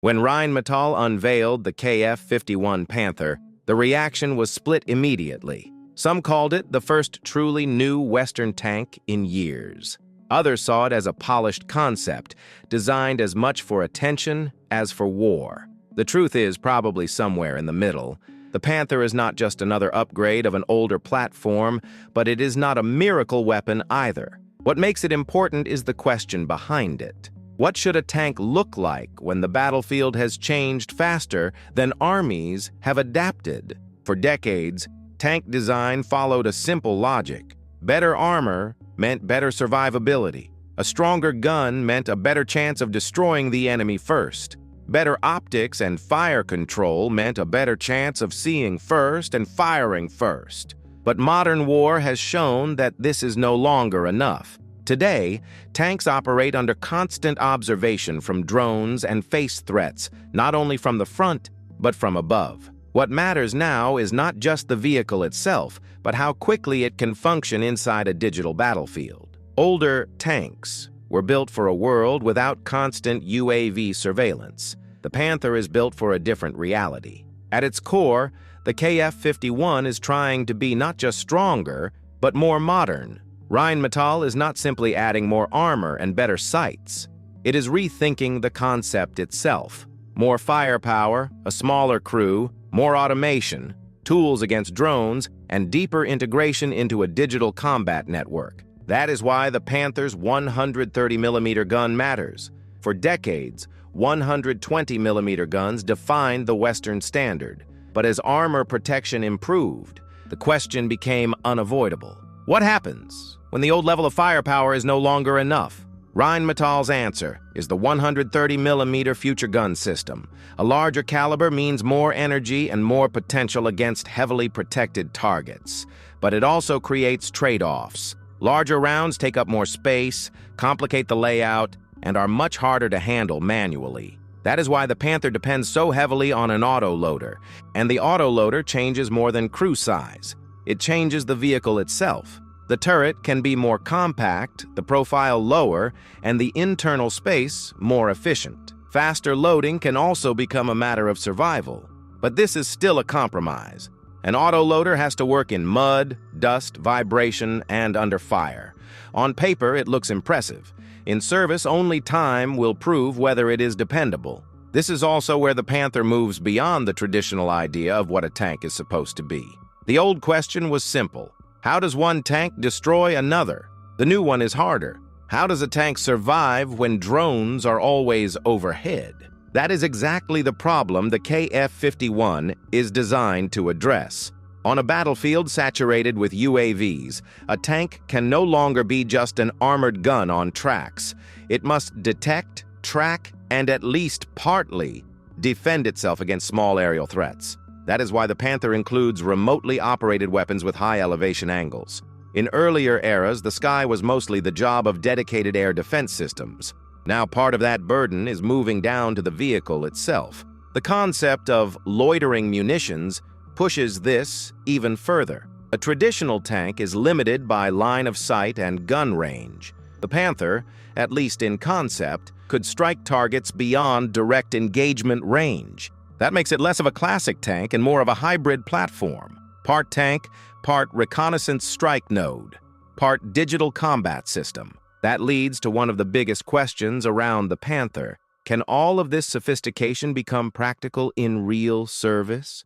When Rheinmetall unveiled the KF51 Panther, the reaction was split immediately. Some called it the first truly new Western tank in years. Others saw it as a polished concept, designed as much for attention as for war. The truth is probably somewhere in the middle. The Panther is not just another upgrade of an older platform, but it is not a miracle weapon either. What makes it important is the question behind it. What should a tank look like when the battlefield has changed faster than armies have adapted? For decades, tank design followed a simple logic. Better armor meant better survivability. A stronger gun meant a better chance of destroying the enemy first. Better optics and fire control meant a better chance of seeing first and firing first. But modern war has shown that this is no longer enough. Today, tanks operate under constant observation from drones and face threats, not only from the front, but from above. What matters now is not just the vehicle itself, but how quickly it can function inside a digital battlefield. Older tanks were built for a world without constant UAV surveillance. The Panther is built for a different reality. At its core, the KF51 is trying to be not just stronger, but more modern. Rheinmetall is not simply adding more armor and better sights. It is rethinking the concept itself. More firepower, a smaller crew, more automation, tools against drones, and deeper integration into a digital combat network. That is why the Panther's 130mm gun matters. For decades, 120mm guns defined the Western standard. But as armor protection improved, the question became unavoidable. What happens when the old level of firepower is no longer enough? Rheinmetall's answer is the 130mm future gun system. A larger caliber means more energy and more potential against heavily protected targets. But it also creates trade-offs. Larger rounds take up more space, complicate the layout, and are much harder to handle manually. That is why the Panther depends so heavily on an autoloader. And the autoloader changes more than crew size. It changes the vehicle itself. The turret can be more compact, the profile lower, and the internal space more efficient. Faster loading can also become a matter of survival. But this is still a compromise. An autoloader has to work in mud, dust, vibration, and under fire. On paper, it looks impressive. In service, only time will prove whether it is dependable. This is also where the Panther moves beyond the traditional idea of what a tank is supposed to be. The old question was simple. How does one tank destroy another? The new one is harder. How does a tank survive when drones are always overhead? That is exactly the problem the KF51 is designed to address. On a battlefield saturated with UAVs, a tank can no longer be just an armored gun on tracks. It must detect, track, and at least partly defend itself against small aerial threats. That is why the Panther includes remotely operated weapons with high elevation angles. In earlier eras, the sky was mostly the job of dedicated air defense systems. Now part of that burden is moving down to the vehicle itself. The concept of loitering munitions pushes this even further. A traditional tank is limited by line of sight and gun range. The Panther, at least in concept, could strike targets beyond direct engagement range. That makes it less of a classic tank and more of a hybrid platform. Part tank, part reconnaissance strike node, part digital combat system. That leads to one of the biggest questions around the Panther. Can all of this sophistication become practical in real service?